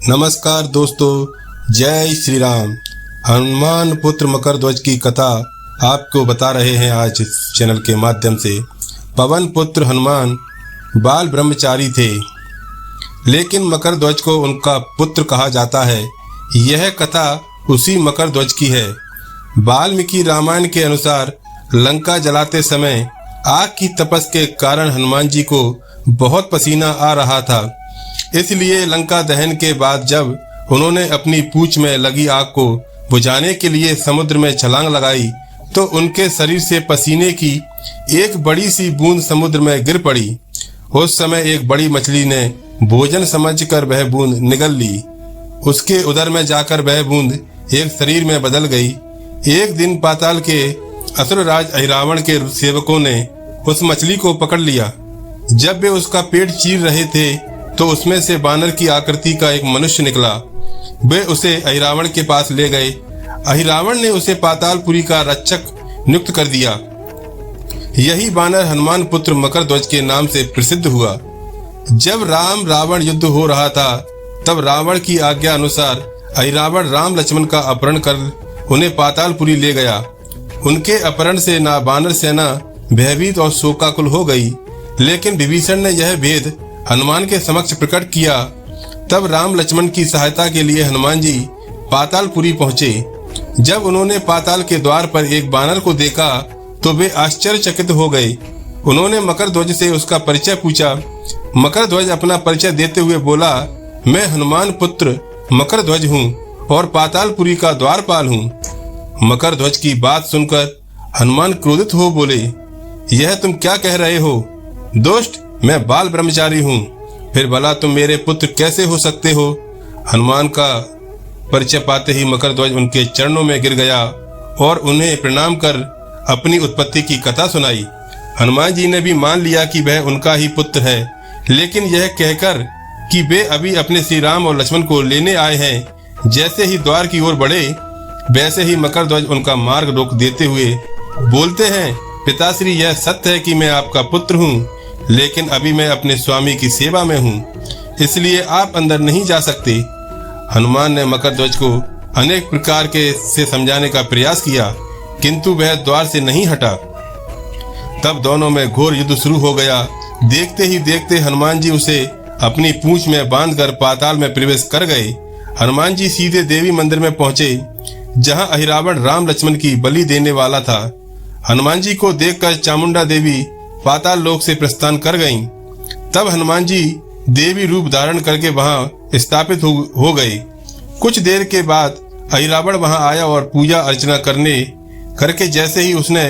नमस्कार दोस्तों, जय श्री राम। हनुमान पुत्र मकरध्वज की कथा आपको बता रहे हैं आज इस चैनल के माध्यम से। पवन पुत्र हनुमान बाल ब्रह्मचारी थे, लेकिन मकरध्वज को उनका पुत्र कहा जाता है। यह कथा उसी मकरध्वज की है। वाल्मीकि रामायण के अनुसार लंका जलाते समय आग की तपस के कारण हनुमान जी को बहुत पसीना आ रहा था। इसलिए लंका दहन के बाद जब उन्होंने अपनी पूंछ में लगी आग को बुझाने के लिए समुद्र में छलांग लगाई तो उनके शरीर से पसीने की एक बड़ी सी बूंद समुद्र में गिर पड़ी। उस समय एक बड़ी मछली ने भोजन समझकर वह बूंद निगल ली। उसके उदर में जाकर वह बूंद एक शरीर में बदल गई। एक दिन पाताल के असुरराज अहिरावण के सेवकों ने उस मछली को पकड़ लिया। जब वे उसका पेट चीर रहे थे तो उसमें से बानर की आकृति का एक मनुष्य निकला। वे उसे अहिरावण के पास ले गए। अहिरावण ने उसे पातालपुरी का रक्षक नियुक्त कर दिया। यही बानर हनुमान पुत्र मकरध्वज के नाम से प्रसिद्ध हुआ। जब राम रावण युद्ध हो रहा था तब रावण की आज्ञा अनुसार अहिरावण राम लक्ष्मण का अपहरण कर उन्हें पातालपुरी ले गया। उनके अपहरण से ना बानर सेना भयभीत और शोकाकुल हो गई, लेकिन विभीषण ने यह भेद हनुमान के समक्ष प्रकट किया। तब राम लक्ष्मण की सहायता के लिए हनुमान जी पातालपुरी पहुंचे। जब उन्होंने पाताल के द्वार पर एक बानर को देखा तो वे आश्चर्यचकित हो गए। उन्होंने मकरध्वज से उसका परिचय पूछा। मकरध्वज अपना परिचय देते हुए बोला, मैं हनुमान पुत्र मकरध्वज हूँ और पातालपुरी का द्वारपाल हूँ। मकरध्वज की बात सुनकर हनुमान क्रोधित हो बोले, यह तुम क्या कह रहे हो? दुष्ट, मैं बाल ब्रह्मचारी हूँ, फिर भला तुम मेरे पुत्र कैसे हो सकते हो? हनुमान का परिचय पाते ही मकरध्वज उनके चरणों में गिर गया और उन्हें प्रणाम कर अपनी उत्पत्ति की कथा सुनाई। हनुमान जी ने भी मान लिया कि वह उनका ही पुत्र है, लेकिन यह कहकर कि वे अभी अपने श्री राम और लक्ष्मण को लेने आए हैं। जैसे ही द्वार की ओर बढ़े वैसे ही मकरध्वज उनका मार्ग रोक देते हुए बोलते हैं, पिताश्री, यह सत्य है कि मैं आपका पुत्र हूँ, लेकिन अभी मैं अपने स्वामी की सेवा में हूँ, इसलिए आप अंदर नहीं जा सकते। हनुमान ने मकरध्वज को अनेक प्रकार से समझाने का प्रयास किया, किंतु वह द्वार से नहीं हटा। तब दोनों में घोर युद्ध शुरू हो गया। देखते ही देखते हनुमान जी उसे अपनी पूंछ में बांधकर पाताल में प्रवेश कर गए। हनुमान जी सीधे देवी मंदिर में पहुंचे, जहां अहिरावण राम लक्ष्मण की बलि देने वाला था। हनुमान जी को देखकर चामुंडा देवी पाताल लोक से प्रस्थान कर गईं। तब हनुमान जी देवी रूप धारण करके वहां स्थापित हो गए। कुछ देर के बाद अहिरावण वहां आया और पूजा अर्चना करके जैसे ही उसने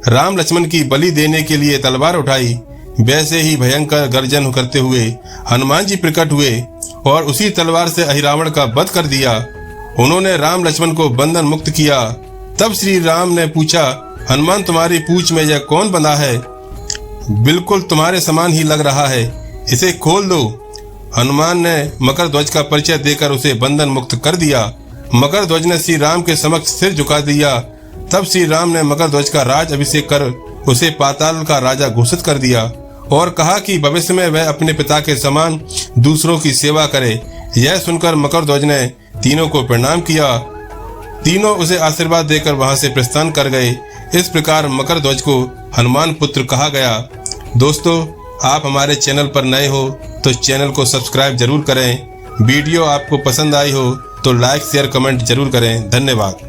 राम लक्ष्मण की बलि देने के लिए तलवार उठाई, वैसे ही भयंकर गर्जन करते हुए हनुमान जी प्रकट हुए और उसी तलवार से अहिरावण का वध कर दिया। उन्होंने राम लक्ष्मण को बंधन मुक्त किया। तब श्री राम ने पूछा, हनुमान, तुम्हारी पूंछ में यह कौन बंधा है? बिल्कुल तुम्हारे समान ही लग रहा है, इसे खोल दो। हनुमान ने मकरध्वज का परिचय देकर उसे बंधन मुक्त कर दिया। मकरध्वज ने श्री राम के समक्ष सिर झुका दिया। तब श्री राम ने मकरध्वज का राज अभिषेक कर उसे पाताल का राजा घोषित कर दिया और कहा कि भविष्य में वह अपने पिता के समान दूसरों की सेवा करे। यह सुनकर मकरध्वज ने तीनों को प्रणाम किया। तीनों उसे आशीर्वाद देकर वहां से प्रस्थान कर गए। इस प्रकार मकरध्वज को हनुमान पुत्र कहा गया। दोस्तों, आप हमारे चैनल पर नए हो तो चैनल को सब्सक्राइब जरूर करें। वीडियो आपको पसंद आई हो तो लाइक, शेयर, कमेंट जरूर करें। धन्यवाद।